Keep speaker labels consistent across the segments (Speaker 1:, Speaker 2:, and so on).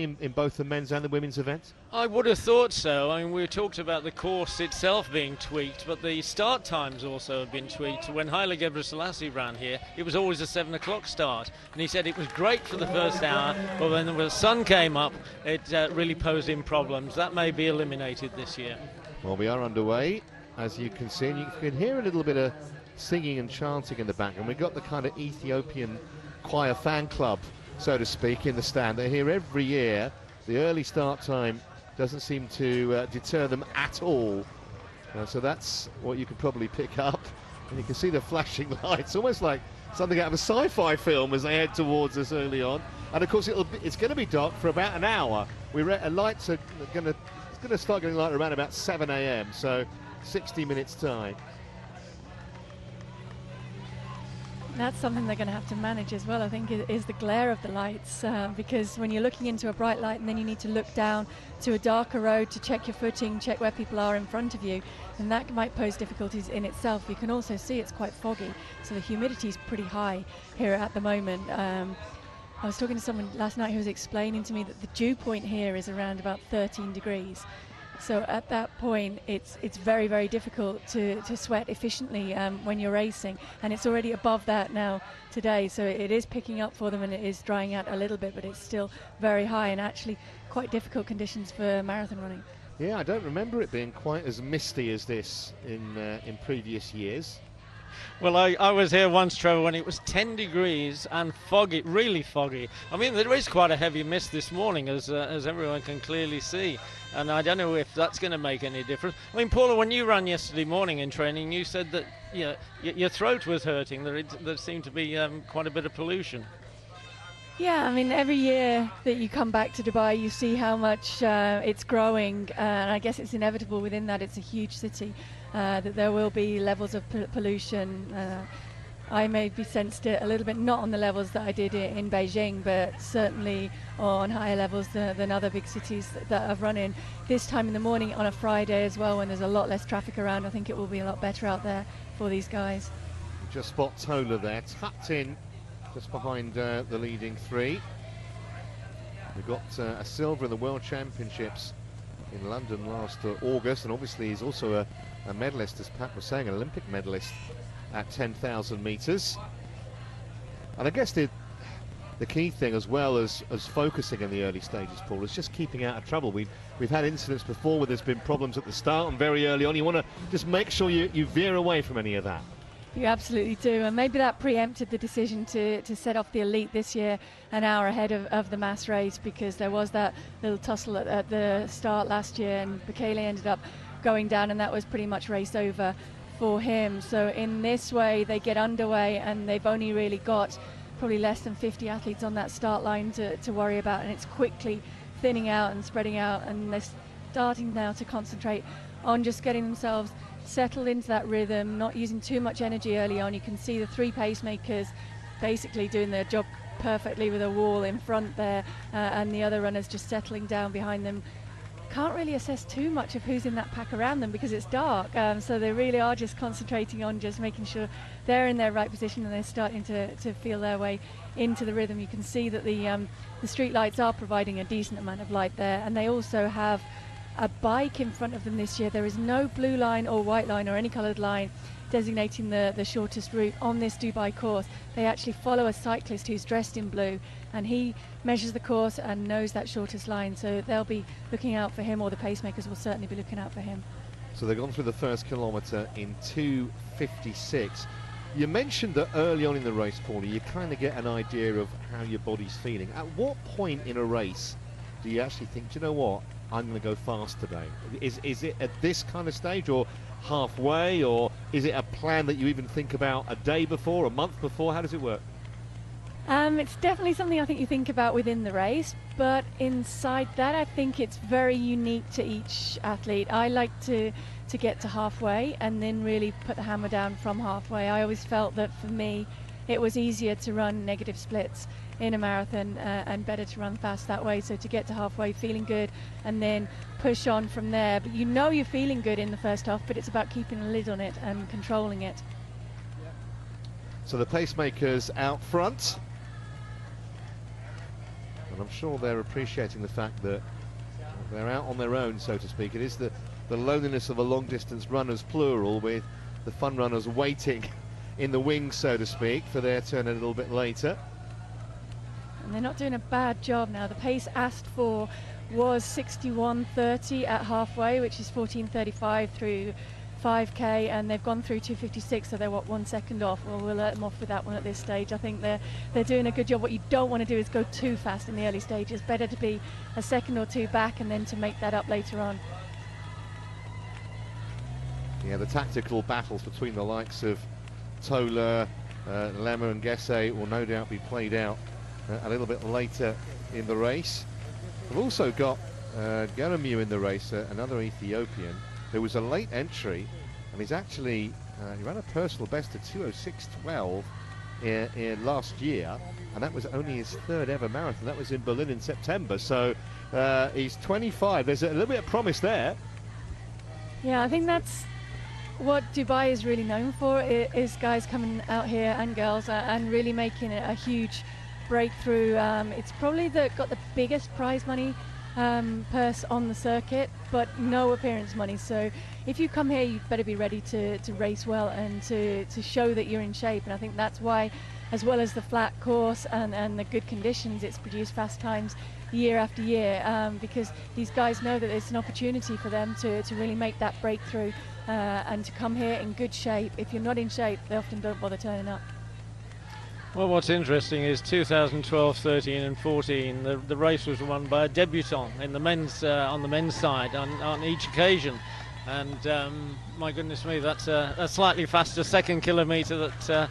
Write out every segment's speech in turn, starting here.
Speaker 1: in both the men's and the women's events?
Speaker 2: I would have thought so. I mean, we talked about the course itself being tweaked, but the start times also have been tweaked. When Haile Gebrselassie ran here, it was always a 7 o'clock start, and he said it was great for the first hour, but when the sun came up, it really posed him problems. That may be eliminated this year.
Speaker 1: Well, we are underway, as you can see, and you can hear a little bit of singing and chanting in the background. We've got the kind of Ethiopian choir fan club, so to speak, in the stand. They're here every year. The early start time doesn't seem to deter them at all. So that's what you can probably pick up. And you can see the flashing lights, almost like something out of a sci-fi film as they head towards us early on. And of course, it's going to be dark for about an hour. Lights are going to start getting light around about 7 a.m. So 60 minutes time.
Speaker 3: That's something they're going to have to manage as well, I think, is the glare of the lights, because when you're looking into a bright light and then you need to look down to a darker road to check your footing, check where people are in front of you, and that might pose difficulties in itself. You can also see it's quite foggy, so the humidity is pretty high here at the moment. I was talking to someone last night who was explaining to me that the dew point here is around about 13 degrees. So at that point, it's very, very difficult to sweat efficiently when you're racing, and it's already above that now today. So it is picking up for them, and it is drying out a little bit, but it's still very high and actually quite difficult conditions for marathon running.
Speaker 1: Yeah, I don't remember it being quite as misty as this in previous years.
Speaker 2: Well, I was here once, Trevor, when it was 10 degrees and foggy, really foggy. I mean, there is quite a heavy mist this morning, as everyone can clearly see. And I don't know if that's going to make any difference. I mean, Paula, when you ran yesterday morning in training, you said that your throat was hurting. There seemed to be quite a bit of pollution.
Speaker 3: Yeah, I mean, every year that you come back to Dubai, you see how much it's growing. And I guess it's inevitable within that. It's a huge city. That there will be levels of pollution. I maybe sensed it a little bit, not on the levels that I did in Beijing, but certainly on higher levels than other big cities that I've run in. This time in the morning on a Friday as well, when there's a lot less traffic around, I think it will be a lot better out there for these guys.
Speaker 1: Just spot Tola there, tucked in just behind the leading three. We've got a silver in the World Championships in London last August, and obviously he's also a medalist, as Pat was saying, an Olympic medalist at 10,000 metres. And I guess the key thing, as well as focusing in the early stages, Paul, is just keeping out of trouble. We've had incidents before where there's been problems at the start and very early on. You want to just make sure you veer away from any of that.
Speaker 3: You absolutely do, and maybe that preempted the decision to set off the elite this year an hour ahead of the mass race, because there was that little tussle at the start last year, and Bekele ended up going down, and that was pretty much race over for him. So in this way, they get underway, and they've only really got probably less than 50 athletes on that start line to worry about, and it's quickly thinning out and spreading out, and they're starting now to concentrate on just getting themselves settled into that rhythm, not using too much energy early on. You can see the three pacemakers basically doing their job perfectly with a wall in front there, and the other runners just settling down behind them. Can't really assess too much of who's in that pack around them because it's dark, so they really are just concentrating on just making sure they're in their right position, and they're starting to feel their way into the rhythm. You can see that the street lights are providing a decent amount of light there, and they also have a bike in front of them this year. There is no blue line or white line or any coloured line designating the shortest route on this Dubai course. They actually follow a cyclist who's dressed in blue, and he measures the course and knows that shortest line, so they'll be looking out for him, or the pacemakers will certainly be looking out for him.
Speaker 1: So they've gone through the first kilometre in 2:56. You mentioned that early on in the race, Paulie, you kind of get an idea of how your body's feeling. At what point in a race do you actually think, do you know what, I'm going to go fast today? Is it at this kind of stage, or halfway, or is it a plan that you even think about a day before, a month before? How does it work?
Speaker 3: It's definitely something I think you think about within the race, but inside that I think it's very unique to each athlete. I like to get to halfway and then really put the hammer down from halfway. I always felt that for me it was easier to run negative splits in a marathon and better to run fast that way. So to get to halfway feeling good and then push on from there. But you know you're feeling good in the first half, but it's about keeping a lid on it and controlling it. So
Speaker 1: the pacemakers out front. And I'm sure they're appreciating the fact that they're out on their own, so to speak. It is the loneliness of a long-distance runners, plural, with the fun runners waiting in the wings, so to speak, for their turn a little bit later.
Speaker 3: And they're not doing a bad job now. The pace asked for was 61.30 at halfway, which is 14.35 through 5k, and they've gone through 2:56, so they're 1 second off. Well, we'll let them off with that one at this stage. I think they're doing a good job. What you don't want to do is go too fast in the early stages. Better to be a second or two back and then to make that up later on.
Speaker 1: Yeah, the tactical battles between the likes of Tola, Lemmer and Gesse will no doubt be played out a little bit later in the race. We've also got Geremiu in the race, another Ethiopian. There was a late entry, and he's actually he ran a personal best of 2:06.12 in last year, and that was only his third ever marathon. That was in Berlin in September. So he's 25. There's a little bit of promise there.
Speaker 3: Yeah, I think that's what Dubai is really known for, is guys coming out here and girls and really making it a huge breakthrough. It's probably got the biggest prize money purse on the circuit, but no appearance money. So if you come here, you better be ready to race well and to show that you're in shape. And I think that's why, as well as the flat course and the good conditions, it's produced fast times year after year, because these guys know that it's an opportunity for them to really make that breakthrough and to come here in good shape. If you're not in shape, they often don't bother turning up.
Speaker 2: Well, what's interesting is 2012, 13 and 14, the race was won by a debutant in the men's on the men's side on each occasion. And my goodness me, that's a slightly faster second kilometre that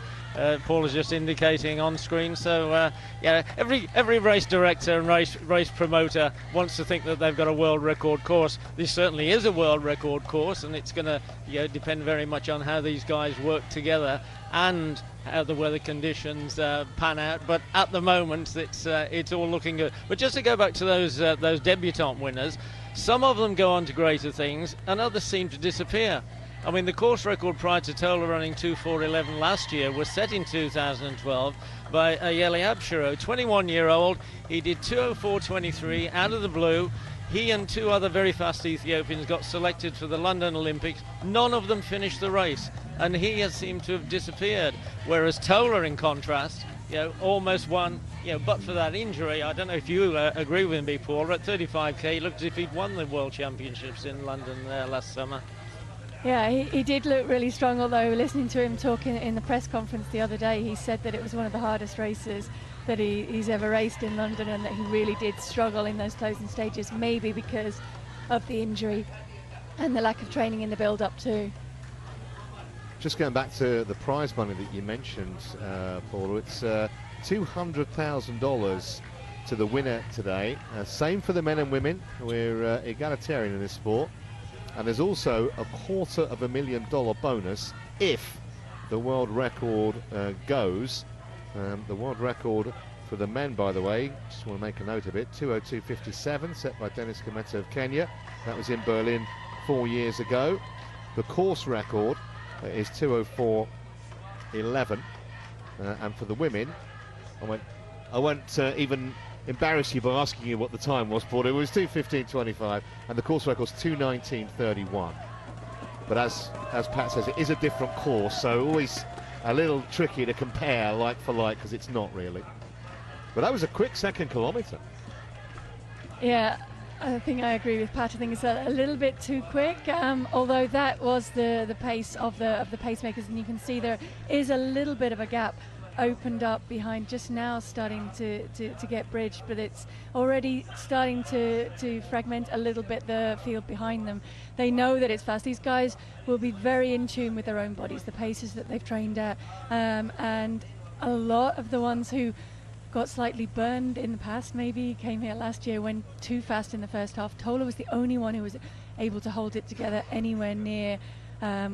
Speaker 2: Paul is just indicating on screen. So yeah, every race director and race promoter wants to think that they've got a world record course. This certainly is a world record course, and it's going to depend very much on how these guys work together and how the weather conditions pan out. But at the moment, it's all looking good. But just to go back to those debutant winners, some of them go on to greater things, and others seem to disappear. I mean, the course record prior to Tola running 2:4:11 last year was set in 2012 by Ayeli Abshiro, 21-year-old. He did 2:04:23 out of the blue. He and two other very fast Ethiopians got selected for the London Olympics. None of them finished the race, and he has seemed to have disappeared. Whereas Tola, in contrast, almost won, but for that injury. I don't know if you agree with me, Paul. At 35k, he looked as if he'd won the World Championships in London last summer.
Speaker 3: Yeah, he did look really strong, although listening to him talking in the press conference the other day, he said that it was one of the hardest races that he's ever raced in London, and that he really did struggle in those closing stages, maybe because of the injury and the lack of training in the build-up too.
Speaker 1: Just going back to the prize money that you mentioned, Paul, it's $200,000 to the winner today. Same for the men and women. We're egalitarian in this sport. And there's also a $250,000 bonus if the world record goes. The world record for the men, by the way, just want to make a note of it, 2:02:57, set by Dennis Kimeto of Kenya. That was in Berlin 4 years ago. The course record is 2:04:11, and for the women, I won't even embarrass you by asking you what the time was, Paul. It was 2:15:25, and the course record's 2:19:31. But as Pat says, it is a different course, so always a little tricky to compare like for like, because it's not really. But that was a quick second kilometre.
Speaker 3: Yeah, I think I agree with Pat. I think it's a little bit too quick, although that was the pace of the pacemakers, and you can see there is a little bit of a gap opened up behind, just now starting to get bridged, but it's already starting to fragment a little bit the field behind them. They know that it's fast. These guys will be very in tune with their own bodies, the paces that they've trained at, and a lot of the ones who got slightly burned in the past maybe came here last year, went too fast in the first half. Tola was the only one who was able to hold it together anywhere near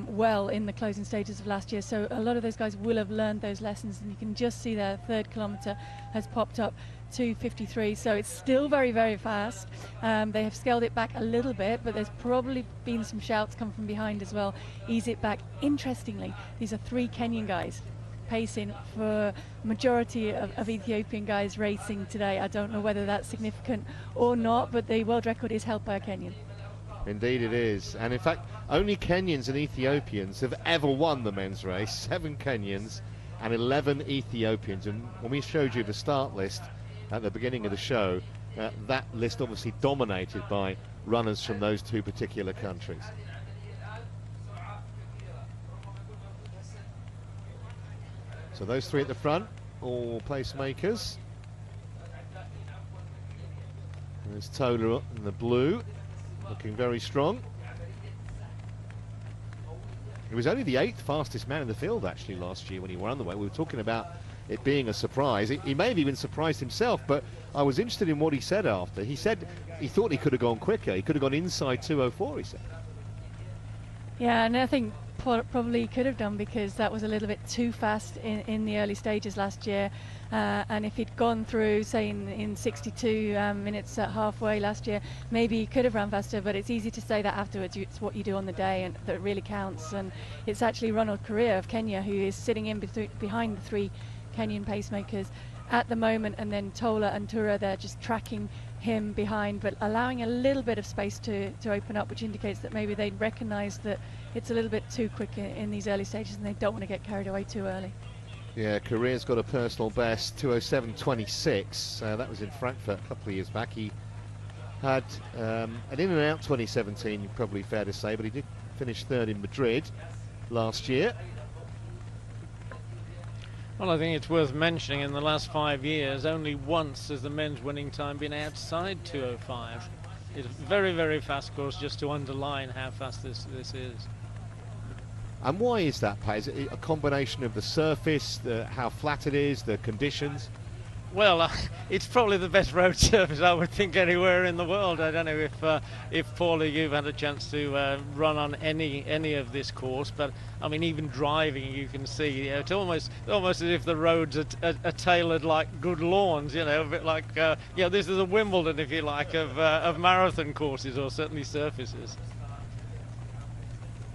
Speaker 3: well in the closing stages of last year. So a lot of those guys will have learned those lessons, and you can just see their third kilometre has popped up to 53. So it's still very, very fast. They have scaled it back a little bit, but there's probably been some shouts come from behind as well. Ease it back. Interestingly, these are three Kenyan guys pacing for majority of Ethiopian guys racing today. I don't know whether that's significant or not, but the world record is held by a Kenyan.
Speaker 1: Indeed it is. And in fact, only Kenyans and Ethiopians have ever won the men's race. 7 Kenyans and 11 Ethiopians. And when we showed you the start list at the beginning of the show, that list obviously dominated by runners from those 2 particular countries. So those 3 at the front, all placemakers. There's Tola in the blue, looking very strong. He was only the 8th fastest man in the field actually last year when he won the way. We were talking about it being a surprise. He may have even surprised himself, but I was interested in what he said after. He said he thought he could have gone quicker. He could have gone inside 2:04, he said.
Speaker 3: Yeah, and I think probably could have done, because that was a little bit too fast in the early stages last year. And if he'd gone through, say, in 62 minutes at halfway last year, maybe he could have run faster, but it's easy to say that afterwards. It's what you do on the day and that really counts. And it's actually Ronald Korir of Kenya who is sitting in behind the 3 Kenyan pacemakers at the moment, and then Tola and Tura, they're just tracking him behind, but allowing a little bit of space to open up, which indicates that maybe they recognise that it's a little bit too quick in these early stages and they don't want to get carried away too early.
Speaker 1: Yeah, Korir's got a personal best, 2:07.26. That was in Frankfurt a couple of years back. He had an in and out 2017, probably fair to say, but he did finish 3rd in Madrid last year.
Speaker 2: Well, I think it's worth mentioning in the last 5 years, only once has the men's winning time been outside 2:05. It's a very, very fast course, just to underline how fast this is.
Speaker 1: And why is that, Pat? Is it a combination of the surface, how flat it is, the conditions?
Speaker 2: Well, it's probably the best road surface I would think anywhere in the world. I don't know if Paula, you've had a chance to run on any of this course, but I mean, even driving, you can see it's almost as if the roads are tailored like good lawns. You know, a bit like this is a Wimbledon, if you like, of marathon courses, or certainly surfaces.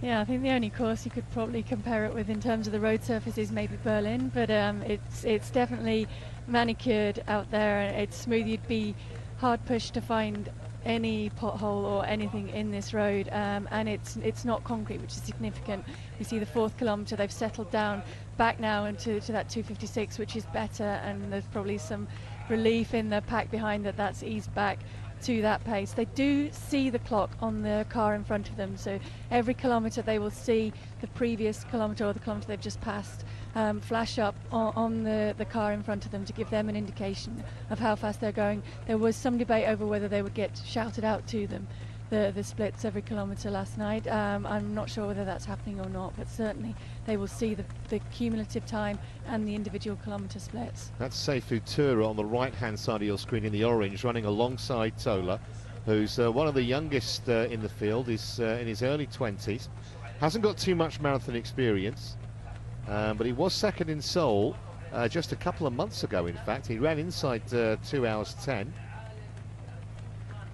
Speaker 3: Yeah, I think the only course you could probably compare it with in terms of the road surface is maybe Berlin, but it's definitely manicured out there, and it's smooth. You'd be hard pushed to find any pothole or anything in this road, and it's not concrete, which is significant. We see the 4th kilometre, they've settled down back now into that 2:56, which is better, and there's probably some relief in the pack behind that's eased back to that pace. They do see the clock on the car in front of them, so every kilometre they will see the previous kilometre or the kilometre they've just passed flash up on the car in front of them to give them an indication of how fast they're going. There was some debate over whether they would get shouted out to them, the splits every kilometre last night. I'm not sure whether that's happening or not, but certainly they will see the cumulative time and the individual kilometre splits.
Speaker 1: That's Seifu Tura on the right-hand side of your screen in the orange, running alongside Tola, who's one of the youngest in the field. Is in his early 20s. Hasn't got too much marathon experience, but he was 2nd in Seoul just a couple of months ago. In fact, he ran inside 2:10.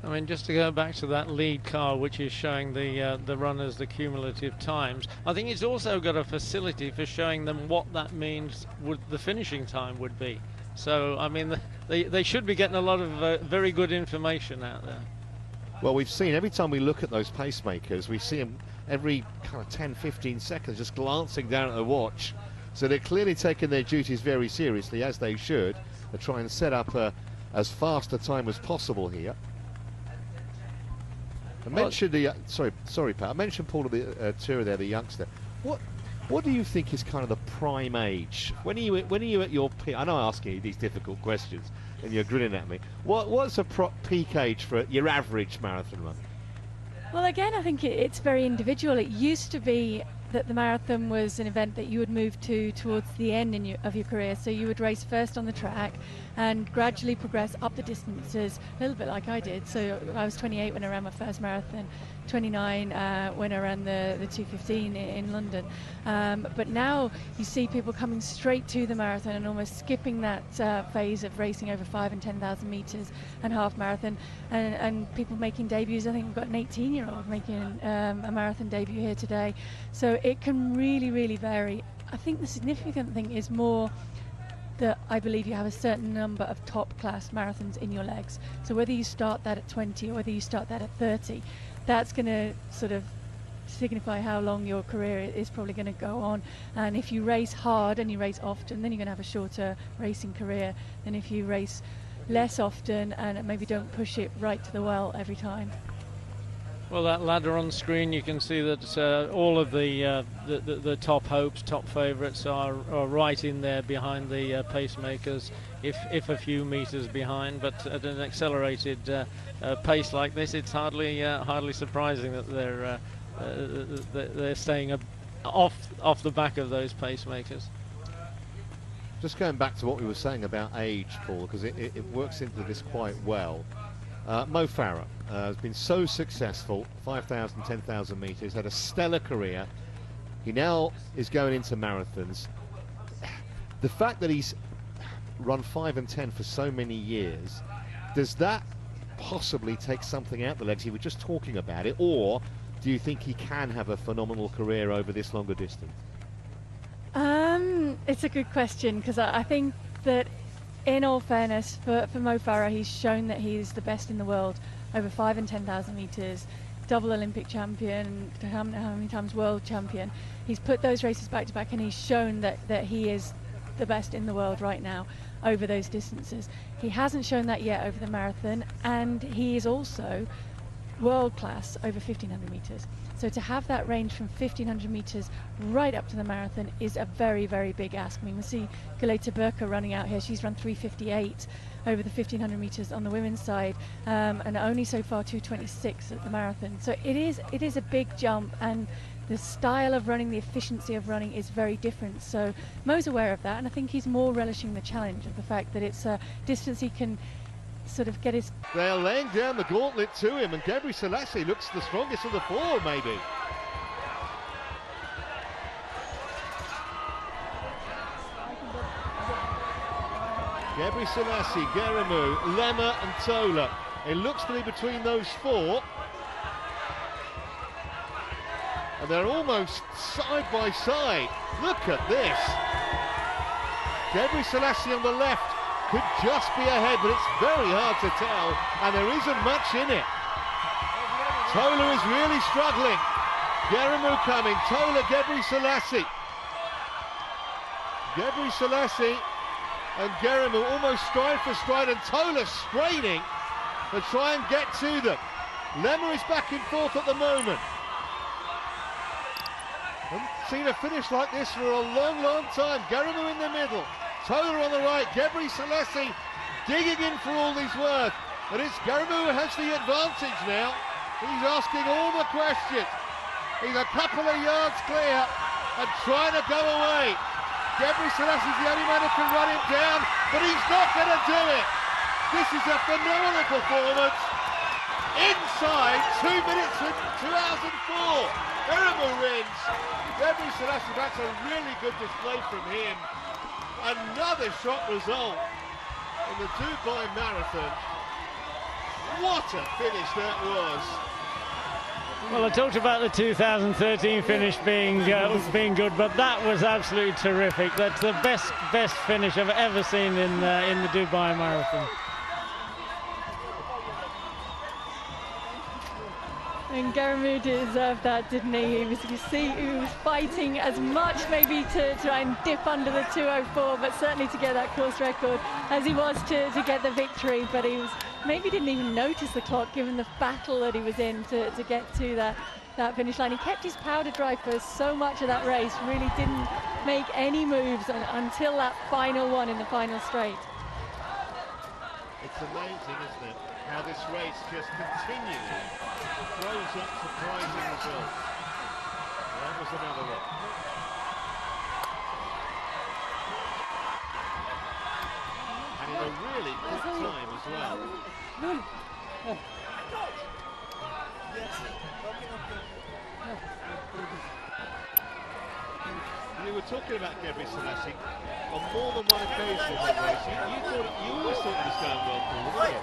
Speaker 2: I mean, just to go back to that lead car, which is showing the runners the cumulative times, I think it's also got a facility for showing them what that means the finishing time would be. So, I mean, they should be getting a lot of very good information out there.
Speaker 1: Well, we've seen every time we look at those pacemakers, we see them every kind of 10-15 seconds just glancing down at the watch. So they're clearly taking their duties very seriously, as they should, to try and set up as fast a time as possible here. I mentioned sorry, Pat. I mentioned Paul Tura there, the youngster. What do you think is kind of the prime age? When are you at your peak? I know I'm asking you these difficult questions, and you're grinning at me. What's a peak age for your average marathon run?
Speaker 3: Well, again, I think it's very individual. It used to be that the marathon was an event that you would move towards the end of your career. So you would race first on the track and gradually progress up the distances, a little bit like I did. So I was 28 when I ran my first marathon, 29 when I ran the 2:15 in London. But now you see people coming straight to the marathon and almost skipping that phase of racing over 5,000 and 10,000 metres and half marathon, and people making debuts. I think we've got an 18-year-old making a marathon debut here today. So it can really, really vary. I think the significant thing is more that I believe you have a certain number of top class marathons in your legs. So whether you start that at 20 or whether you start that at 30, that's going to sort of signify how long your career is probably going to go on. And if you race hard and you race often, then you're going to have a shorter racing career than if you race less often and maybe don't push it right to the well every time.
Speaker 2: Well, that ladder on screen, you can see that all of the top hopes, top favourites are right in there behind the pacemakers, if a few metres behind. But at an accelerated pace like this, it's hardly surprising that they're staying off the back of those pacemakers.
Speaker 1: Just going back to what we were saying about age, Paul, because it works into this quite well. Mo Farah has been so successful, 5,000, 10,000 metres, had a stellar career. He now is going into marathons. The fact that he's run 5 and 10 for so many years, does that possibly take something out the legs? He was just talking about it, or do you think he can have a phenomenal career over this longer distance?
Speaker 3: It's a good question, because I think that, in all fairness, for Mo Farah, he's shown that he's the best in the world over 5 and 10,000 metres, double Olympic champion, how many times world champion. He's put those races back to back, and he's shown that he is the best in the world right now over those distances. He hasn't shown that yet over the marathon, and he is also world class over 1,500 metres. So to have that range from 1,500 metres right up to the marathon is a very, very big ask. I mean, we see Galeta Burka running out here. She's run 3:58 over the 1,500 metres on the women's side, and only so far 2:26 at the marathon. So it is a big jump, and the style of running, the efficiency of running is very different. So Mo's aware of that, and I think he's more relishing the challenge of the fact that it's a distance he can sort of get his...
Speaker 1: They're laying down the gauntlet to him, and Gebre Selassie looks the strongest of the four, maybe. Gebre Selassie, Geremu, Lemmer and Tola. It looks to be between those four. And they're almost side by side. Look at this. Gebre Selassie on the left could just be ahead, but it's very hard to tell, and there isn't much in it. Tola is really struggling. Geremu coming, Tola, Gebre Selassie. Gebre Selassie and Geremu almost stride for stride, and Tola straining to try and get to them. Lemmer is back and forth at the moment. Haven't seen a finish like this for a long, long time. Geremu in the middle. Tola on the right, Gebre Selassie digging in for all he's worth. But it's Geremu who has the advantage now. He's asking all the questions. He's a couple of yards clear and trying to go away. Gebre Selassie's the only man who can run him down, but he's not going to do it. This is a phenomenal performance. Inside 2 minutes and 2 hours and 4. Geremu wins. Gebre Selassie, that's a really good display from him. Another shot result in the Dubai Marathon. What a finish that was.
Speaker 2: Well, I talked about the 2013 finish being good, but that was absolutely terrific. That's the best finish I've ever seen in the Dubai Marathon.
Speaker 3: And Geremu deserved that, didn't he? You see, he was fighting as much maybe to try and dip under the 2:04, but certainly to get that course record as he was to get the victory. But he was maybe didn't even notice the clock given the battle that he was in to get to that finish line. He kept his powder dry for so much of that race, really didn't make any moves until that final one in the final straight.
Speaker 1: It's amazing, isn't it, how this race just continually throws up surprising results. That was another one. And in a really good time as well. He was were talking about Gebre Selassie on more than one occasion in that race. You always thought it was going well, Paul, didn't you?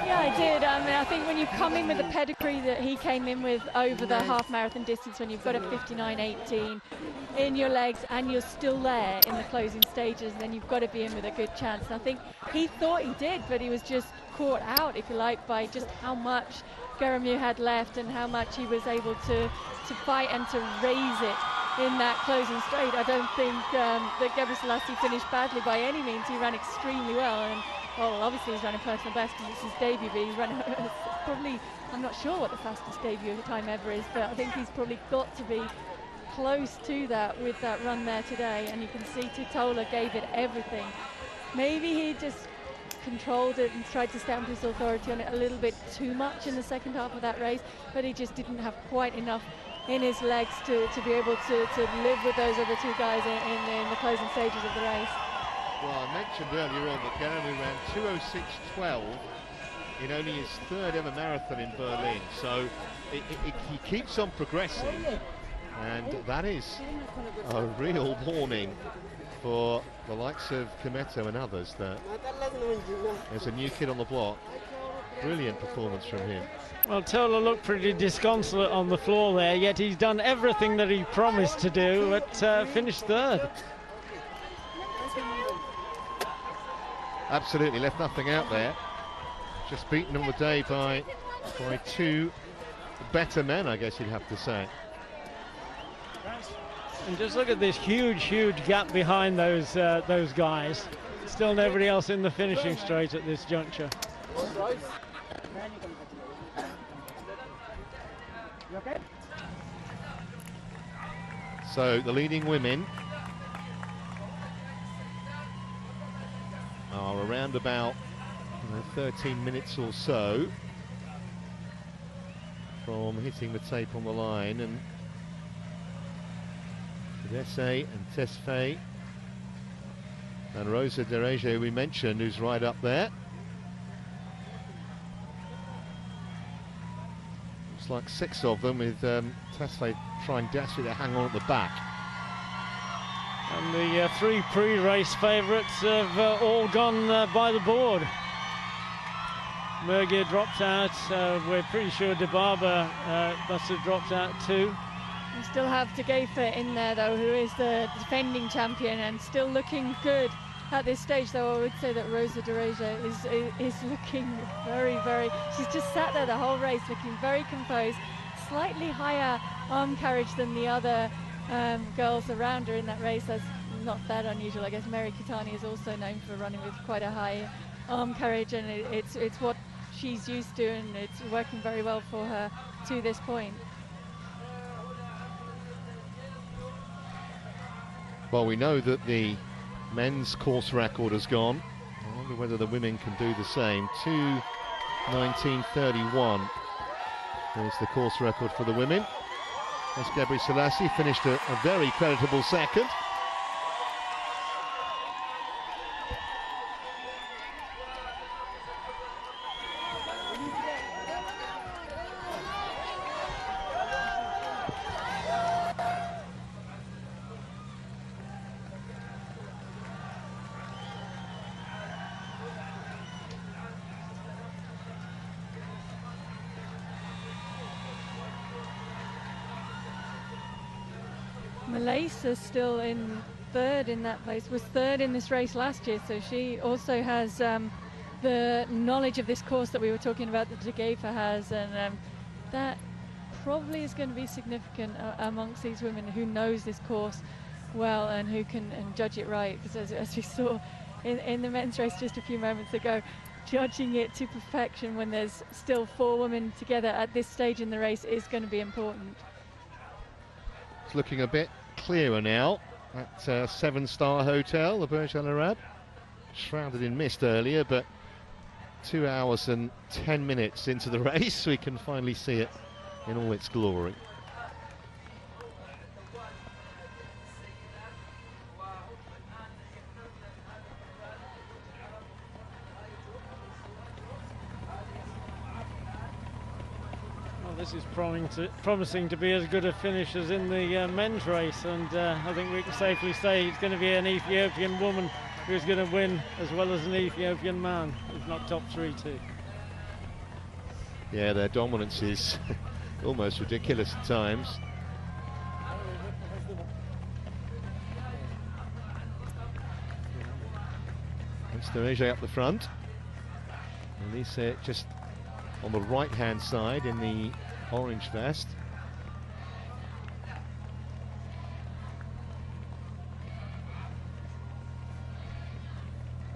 Speaker 3: Yeah, I did. I mean, I think when you come in with the pedigree that he came in with over the half marathon distance, when you've got a 59.18 in your legs and you're still there in the closing stages, then you've got to be in with a good chance. And I think he thought he did, but he was just caught out, if you like, by just how much Geremu had left and how much he was able to fight and to raise it in that closing straight. I don't think that Gebre Selassie finished badly by any means. He ran extremely well, and well, obviously he's running personal best and it's his debut, but he's running probably, I'm not sure what the fastest debut time ever is, but I think he's probably got to be close to that with that run there today. And you can see Tutola gave it everything. Maybe he just controlled it and tried to stamp his authority on it a little bit too much in the second half of that race, but he just didn't have quite enough in his legs to be able to live with those other two guys in the closing stages of the race.
Speaker 1: Well, I mentioned earlier on that Geremu ran 2:06.12 in only his third ever marathon in Berlin, so he keeps on progressing, and that is a real warning for the likes of Kimetto and others that there's a new kid on the block. Brilliant performance from him.
Speaker 2: Well, Tola looked pretty disconsolate on the floor there, yet he's done everything that he promised to do, but finished third.
Speaker 1: Absolutely left nothing out there. Just beaten on the day by two better men, I guess you'd have to say.
Speaker 2: And just look at this huge gap behind those guys. Still nobody else in the finishing straight at this juncture.
Speaker 1: So the leading women are around about 13 minutes or so from hitting the tape on the line, and Tedesse and Tesfaye and Rosa Dereje we mentioned, who's right up there. Looks like 6 of them, with Tesfaye trying desperately to hang on at the back.
Speaker 2: And the 3 pre-race favourites have all gone by the board. Mergia dropped out. We're pretty sure Dibaba must have dropped out too.
Speaker 3: You still have Tegefa in there though, who is the defending champion and still looking good at this stage. Though I would say that Rosa Dereje is looking very, she's just sat there the whole race looking very composed, slightly higher arm carriage than the other girls around her in that race. That's not that unusual. I guess Mary Kitani is also known for running with quite a high arm carriage, and it's what she's used to, and it's working very well for her to this point.
Speaker 1: Well, we know that the men's course record has gone. I wonder whether the women can do the same. 2:19.31 is the course record for the women. As Gebre Selassie finished a very creditable second.
Speaker 3: Malaysia still in third in that place, was third in this race last year, so she also has the knowledge of this course that we were talking about that Tegefa has, and that probably is going to be significant amongst these women who knows this course well and who can judge it right, because as we saw in the men's race just a few moments ago, judging it to perfection when there's still 4 women together at this stage in the race is going to be important.
Speaker 1: It's looking a bit clearer now at 7-star hotel, the Burj Al Arab. Shrouded in mist earlier, but 2 hours and 10 minutes into the race, we can finally see it in all its glory.
Speaker 2: Well, This is promising to be as good a finish as in the men's race, and I think we can safely say it's going to be an Ethiopian woman who's going to win as well as an Ethiopian man, if not top three too.
Speaker 1: Yeah, their dominance is almost ridiculous at times. It's Dereje up the front. Elise just on the right-hand side in the orange vest.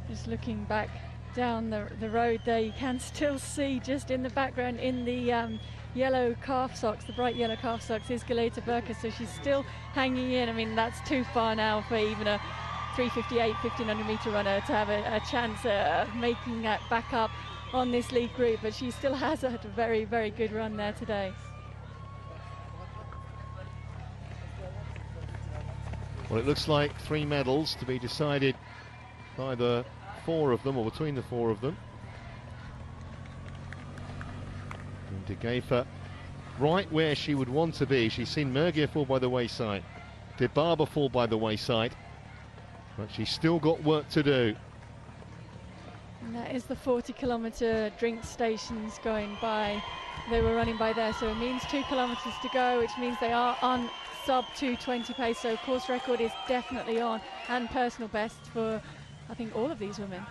Speaker 3: Just looking back down the road there, you can still see just in the background in the yellow calf socks, the bright yellow calf socks, is Galeta Burka, so she's still hanging in. I mean, that's too far now for even a 3:58 1500 meter runner to have a chance of making that back up on this lead group, but she still has had a very, very good run there today.
Speaker 1: Well, it looks like 3 medals to be decided by the 4 of them, or between the 4 of them. And De Geefer right where she would want to be. She's seen Mergia fall by the wayside, Dibaba fall by the wayside, but she's still got work to do.
Speaker 3: And that is the 40-kilometer drink stations going by. They were running by there, so it means 2 kilometers to go, which means they are on sub 2:20 pace, so course record is definitely on, and personal best for, I think, all of these women.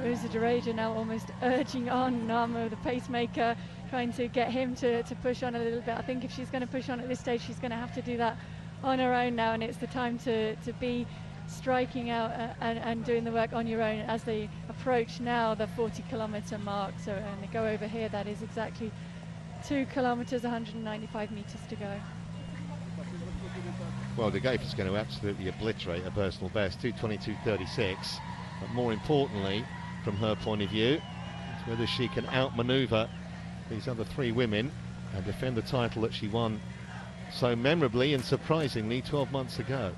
Speaker 3: Rosa Dereje now almost urging on Namo, the pacemaker, trying to get him to push on a little bit. I think if she's going to push on at this stage, she's going to have to do that on her own now, and it's the time to be striking out and doing the work on your own as they approach now the 40-kilometer mark. So, and they go over here, that is exactly 2 kilometers, 195 meters to go.
Speaker 1: Well, De Geefer's going to absolutely obliterate her personal best, 2:22.36, but more importantly, from her point of view, it's whether she can outmaneuver these other 3 women and defend the title that she won so memorably and surprisingly 12 months ago.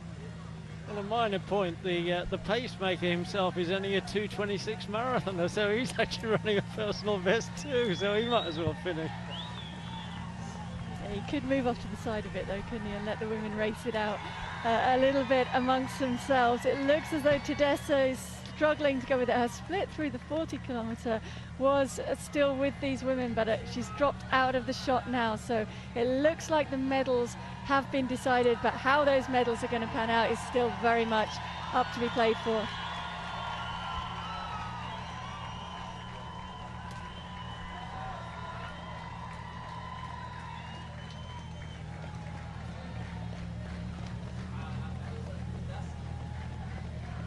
Speaker 2: Well, a minor point, the pacemaker himself is only a 2:26 marathoner, so he's actually running a personal best too, so he might as well finish.
Speaker 3: Yeah, he could move off to the side a bit though, couldn't he, and let the women race it out a little bit amongst themselves. It looks as though Tedesco is struggling to go with it. Her split through the 40-kilometer was still with these women, but she's dropped out of the shot now, so it looks like the medals have been decided, but how those medals are going to pan out is still very much up to be played for.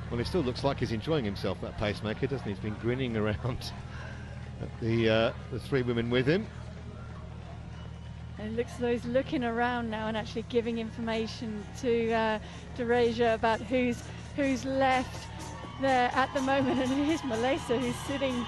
Speaker 1: Well, he still looks like he's enjoying himself, that pacemaker, doesn't he? He's been grinning around at the 3 women with him.
Speaker 3: And it looks as though he's looking around now and actually giving information to Dereje about who's left there at the moment. And it is Melesa who's sitting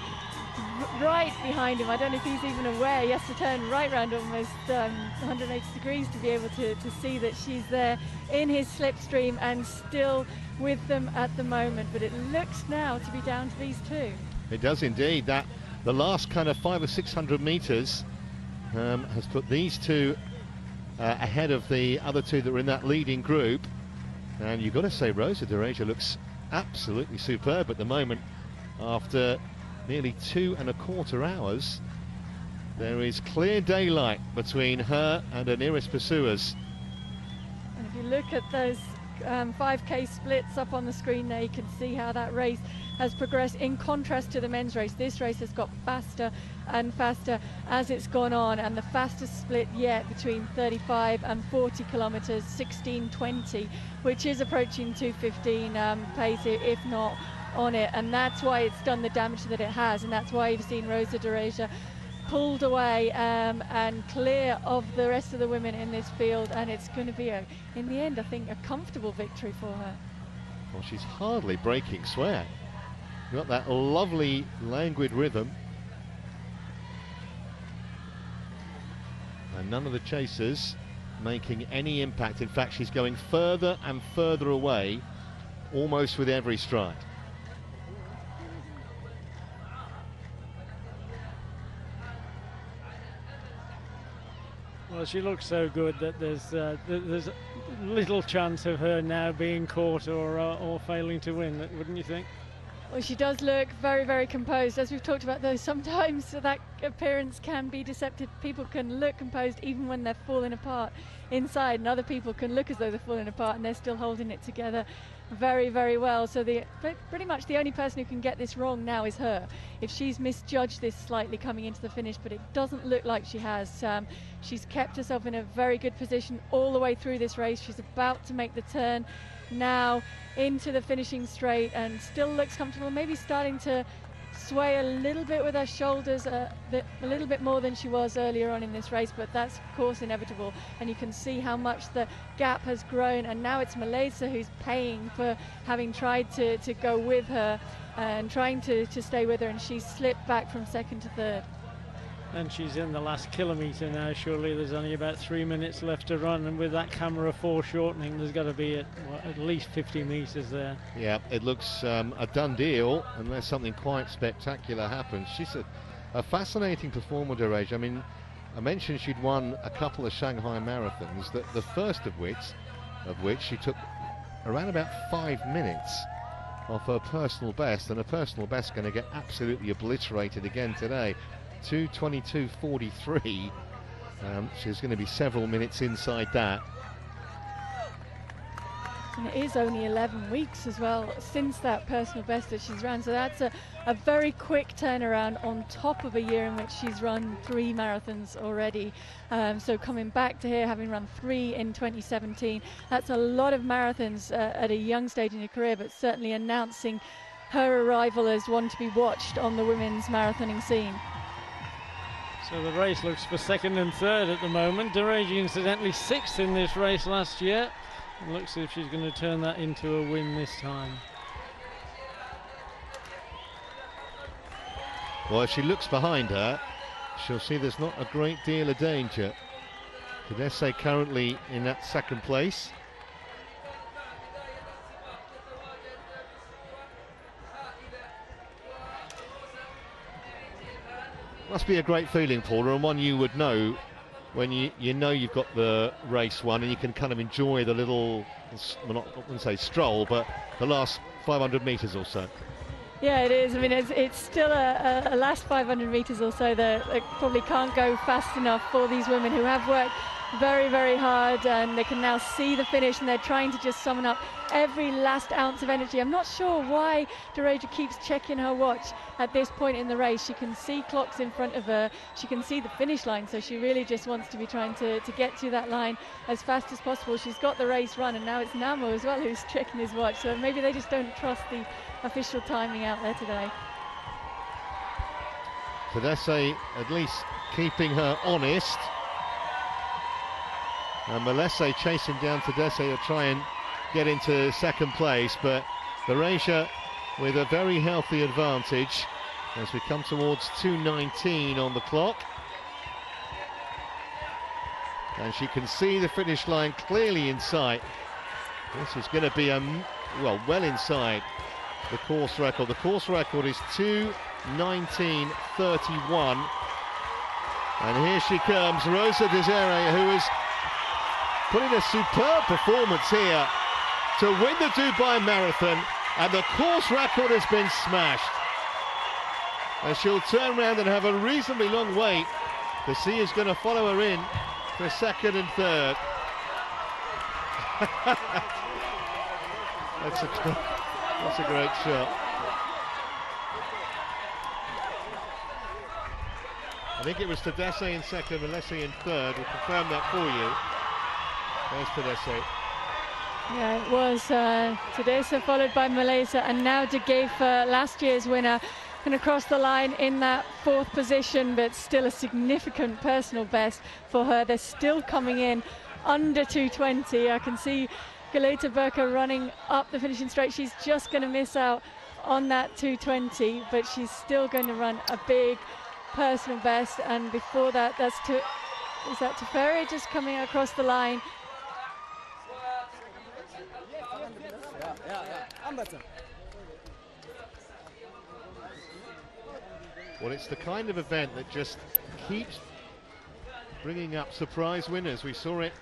Speaker 3: right behind him. I don't know if he's even aware. He has to turn right round almost 180 degrees to be able to see that she's there in his slipstream and still with them at the moment. But it looks now to be down to these 2.
Speaker 1: It does indeed. That the last kind of 500 or 600 meters has put these 2 ahead of the other 2 that were in that leading group. And you've got to say Rosa Dereje looks absolutely superb at the moment. After nearly 2¼ hours, there is clear daylight between her and Aniris Pursuers.
Speaker 3: And if you look at those 5k splits up on the screen there, you can see how that race has progressed in contrast to the men's race. This race has got faster and faster as it's gone on, and the fastest split yet between 35 and 40 kilometers, 16:20, which is approaching 2:15 pace, if not on it, and that's why it's done the damage that it has, and that's why you've seen Rosa Dereje pulled away and clear of the rest of the women in this field, and it's going to be in the end, I think, a comfortable victory for her.
Speaker 1: Well, she's hardly breaking sweat. Got that lovely languid rhythm, and none of the chasers making any impact. In fact, she's going further and further away almost with every stride.
Speaker 2: Well, she looks so good that there's little chance of her now being caught or failing to win, wouldn't you think?
Speaker 3: Well, she does look very, very composed. As we've talked about, though, sometimes that appearance can be deceptive. People can look composed even when they're falling apart inside, and other people can look as though they're falling apart and they're still holding it together very, very well. So pretty much the only person who can get this wrong now is her. If she's misjudged this slightly coming into the finish, but it doesn't look like she has. She's kept herself in a very good position all the way through this race. She's about to make the turn now into the finishing straight and still looks comfortable, maybe starting to sway a little bit with her shoulders, a little bit more than she was earlier on in this race, but that's of course inevitable, and you can see how much the gap has grown, and now it's Milesa who's paying for having tried to go with her and trying to stay with her, and she's slipped back from second to third.
Speaker 2: And she's in the last kilometre now. Surely there's only about 3 minutes left to run, and with that camera foreshortening, there's got to be at least 50 metres there.
Speaker 1: Yeah, it looks a done deal unless something quite spectacular happens. She's a fascinating performer, Dereja. I mean, I mentioned she'd won a couple of Shanghai marathons, the first of which she took around about 5 minutes off her personal best, and her personal best going to get absolutely obliterated again today. 2:22.43. She's going to be several minutes inside that.
Speaker 3: And it is only 11 weeks as well since that personal best that she's run, so that's a very quick turnaround on top of a year in which she's run 3 marathons already. So coming back to here, having run 3 in 2017, that's a lot of marathons at a young stage in your career, but certainly announcing her arrival as one to be watched on the women's marathoning scene.
Speaker 2: So the race looks for second and third at the moment. Dereja incidentally 6th in this race last year. It looks as if she's going to turn that into a win this time.
Speaker 1: Well, if she looks behind her, she'll see there's not a great deal of danger. Tedeschi currently in that second place. Must be a great feeling, Paula, and one you would know when you know you've got the race won, and you can kind of enjoy the little, well, I wouldn't say stroll, but the last 500 metres or so.
Speaker 3: Yeah, it is. I mean, it's still a last 500 metres or so that probably can't go fast enough for these women who have worked very, very hard, and they can now see the finish, and they're trying to just summon up every last ounce of energy. I'm not sure why Dereja keeps checking her watch at this point in the race. She can see clocks in front of her, she can see the finish line, so she really just wants to be trying to get to that line as fast as possible. She's got the race run, and now it's Namo as well who's checking his watch, so maybe they just don't trust the official timing out there today.
Speaker 1: Tedeschi at least keeping her honest. And Milesa chasing down Tedeschi to try and get into second place, but Dereja with a very healthy advantage as we come towards 2:19 on the clock. And she can see the finish line clearly in sight. This is going to be well inside the course record. The course record is 2:19.31. And here she comes, Rosa Desiree, who is putting a superb performance here to win the Dubai Marathon, and the course record has been smashed. And she'll turn around and have a reasonably long wait to see who's going to follow her in for second and third. That's a great shot. I think it was Tedeschi in second, Milesa in third. We'll confirm that for you. There's Tedeschi.
Speaker 3: Yeah, it was Tedeschi followed by Milesa, and now De Geefer, last year's winner, going to cross the line in that 4th position, but still a significant personal best for her. They're still coming in under 2:20. I can see Galita Burka running up the finishing straight. She's just going to miss out on that 2:20, but she's still going to run a big personal best. And before that, is that Teferi just coming across the line?
Speaker 1: Well, it's the kind of event that just keeps bringing up surprise winners. We saw it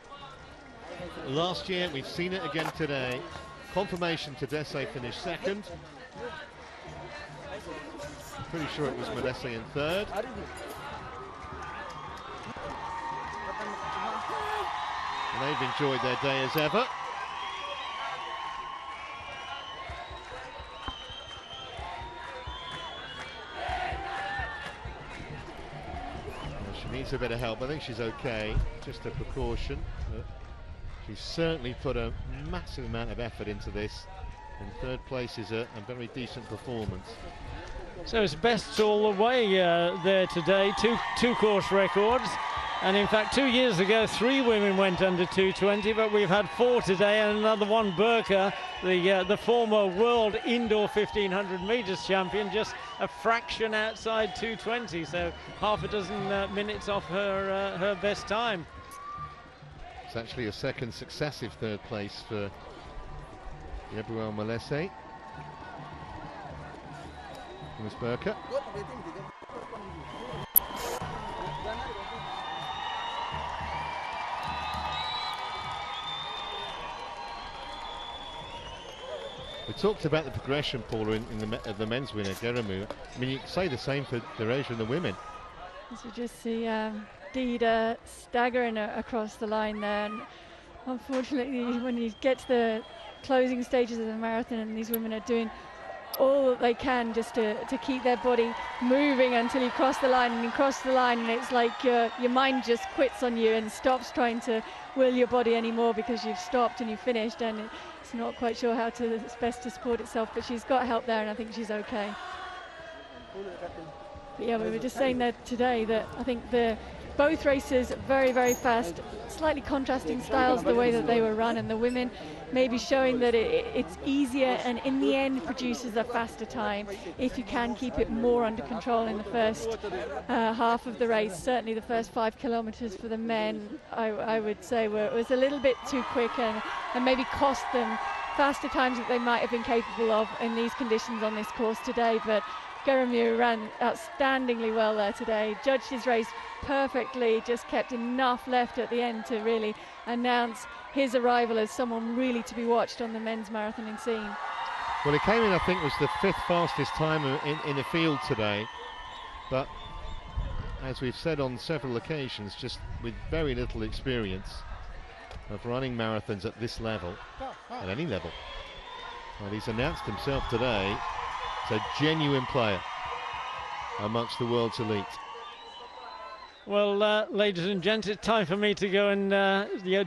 Speaker 1: last year, we've seen it again today. Confirmation Tadesse finished second. Pretty sure it was Melesse in third. And they've enjoyed their day as ever. Needs a bit of help. I think she's okay, just a precaution. But she's certainly put a massive amount of effort into this, and third place is a very decent performance.
Speaker 2: So it's best all the way there today, two course records. And in fact, 2 years ago, 3 women went under 220, but we've had 4 today, and another one, Burka, the former world indoor 1500 meters champion, just a fraction outside 220, so half a dozen minutes off her best time.
Speaker 1: It's actually a second successive third place for Gabrielle Melesse. Miss Burka. We talked about the progression, Paula, in the men's winner, Geramu. I mean, you could say the same for Dereja and the women.
Speaker 3: As we just see Dida staggering across the line there. And unfortunately, when you get to the closing stages of the marathon and these women are doing all that they can just to keep their body moving until you cross the line, and you cross the line and it's like your mind just quits on you and stops trying to will your body anymore because you've stopped and you've finished, and it's not quite sure how to best to support itself, but she's got help there and I think she's okay. But yeah, we were just saying that today that I think both races very, very fast, slightly contrasting styles the way that they were run, and the women maybe showing that it's easier and in the end produces a faster time if you can keep it more under control in the first half of the race. Certainly the first 5 kilometers for the men, I would say it was a little bit too quick and maybe cost them faster times that they might have been capable of in these conditions on this course today. But Geramu ran outstandingly well there today, judged his race perfectly, just kept enough left at the end to really announce his arrival as someone really to be watched on the men's marathoning scene.
Speaker 1: Well, it came in, I think, was the 5th fastest time in the field today, but as we've said on several occasions, just with very little experience of running marathons at this level, at any level. Well, he's announced himself today. It's a genuine player amongst the world's elite.
Speaker 2: Well, ladies and gents, it's time for me to go and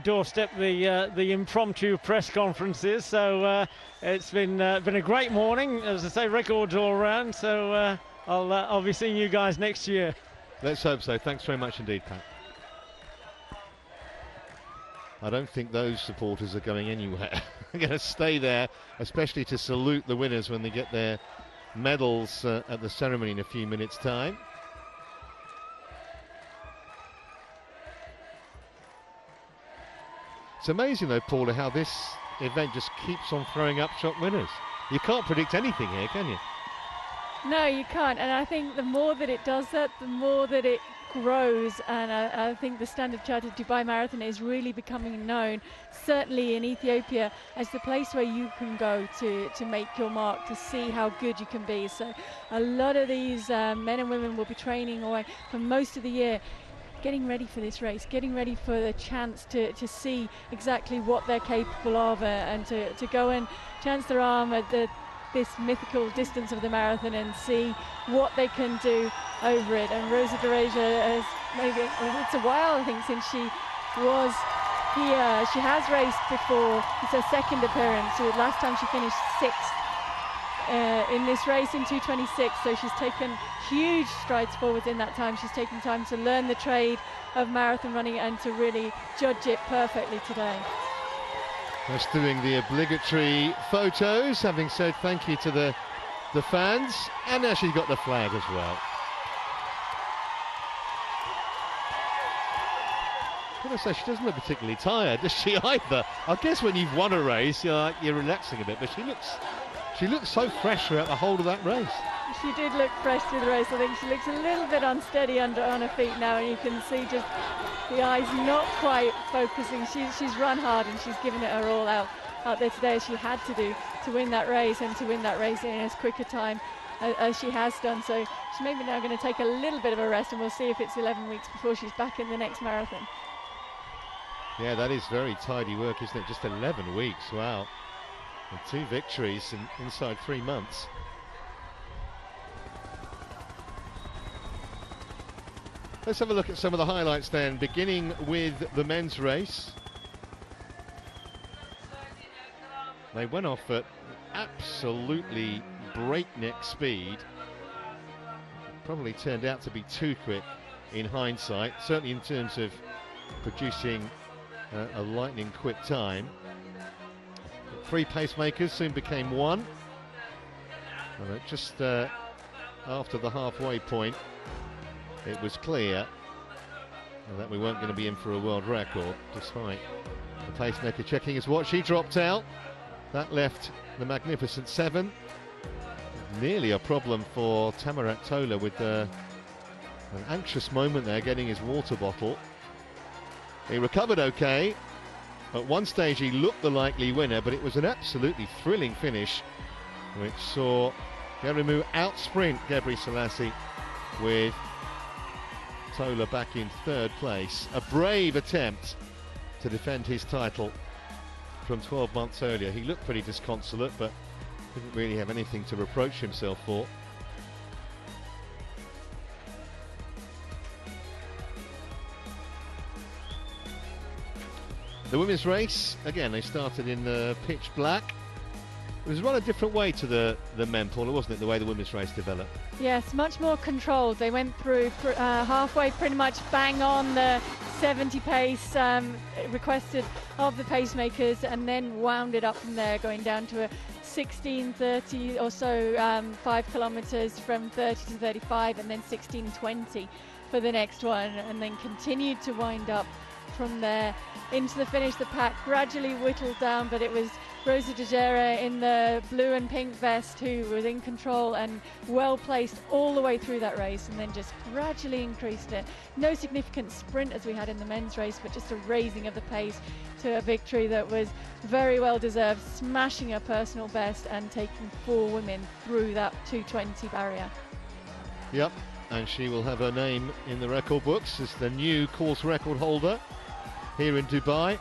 Speaker 2: doorstep the impromptu press conferences. So it's been a great morning, as I say, records all around. So I'll be seeing you guys next year.
Speaker 1: Let's hope so. Thanks very much indeed, Pat. I don't think those supporters are going anywhere. They're going to stay there, especially to salute the winners when they get their medals at the ceremony in a few minutes' time. It's amazing though, Paula, how this event just keeps on throwing up shot winners. You can't predict anything here, can you?
Speaker 3: No, you can't, and I think the more that it does that, the more that it grows, and I think the Standard Chartered Dubai Marathon is really becoming known, certainly in Ethiopia, as the place where you can go to make your mark, to see how good you can be. So a lot of these men and women will be training away for most of the year, getting ready for this race, getting ready for the chance to see exactly what they're capable of, and to go and chance their arm at this mythical distance of the marathon and see what they can do over it. And Rosa Dereja has it's a while, I think, since she was here. She has raced before. It's her second appearance. So last time she finished 6th in this race in 2:26, so she's taken huge strides forward in that time. She's taken time to learn the trade of marathon running and to really judge it perfectly today.
Speaker 1: Just doing the obligatory photos, having said thank you to the fans, and now she's got the flag as well. I want to say, she doesn't look particularly tired, does she either? I guess when you've won a race, you're relaxing a bit, but she looks She looked so fresh throughout the whole of that race.
Speaker 3: She did look fresh through the race. I think she looks a little bit unsteady on her feet now, and you can see just the eyes not quite focusing. She's run hard and she's given it her all out there today, as she had to do to win that race, and to win that race in as quick a time as she has done. So she's maybe now going to take a little bit of a rest, and we'll see if it's 11 weeks before she's back in the next marathon.
Speaker 1: Yeah, that is very tidy work, isn't it? Just 11 weeks, wow. And 2 victories inside 3 months. Let's have a look at some of the highlights then, beginning with the men's race. They went off at absolutely breakneck speed. Probably turned out to be too quick in hindsight, certainly in terms of producing a lightning quick time. 3 pacemakers soon became 1. And just after the halfway point, it was clear that we weren't going to be in for a world record, despite the pacemaker checking his watch. He dropped out. That left the Magnificent 7. Nearly a problem for Tamarat Tola, with an anxious moment there, getting his water bottle. He recovered okay. At one stage he looked the likely winner, but it was an absolutely thrilling finish, which saw Gerimu out-sprint Gebri Selassie, with Tola back in 3rd place. A brave attempt to defend his title from 12 months earlier. He looked pretty disconsolate, but didn't really have anything to reproach himself for. The women's race, again, they started in pitch black. It was run a different way to the men, Paula, wasn't it, the way the women's race developed?
Speaker 3: Yes, much more controlled. They went through halfway pretty much bang on the 70 pace requested of the pacemakers, and then wound it up from there, going down to a 16:30 or so, 5 kilometers from 30 to 35, and then 16:20 for the next one, and then continued to wind up from there into the finish. The pack gradually whittled down, but it was Rosa de Gere in the blue and pink vest who was in control and well placed all the way through that race, and then just gradually increased it. No significant sprint as we had in the men's race, but just a raising of the pace to a victory that was very well deserved, smashing her personal best and taking 4 women through that 2:20 barrier.
Speaker 1: Yep, and she will have her name in the record books as the new course record holder here in Dubai.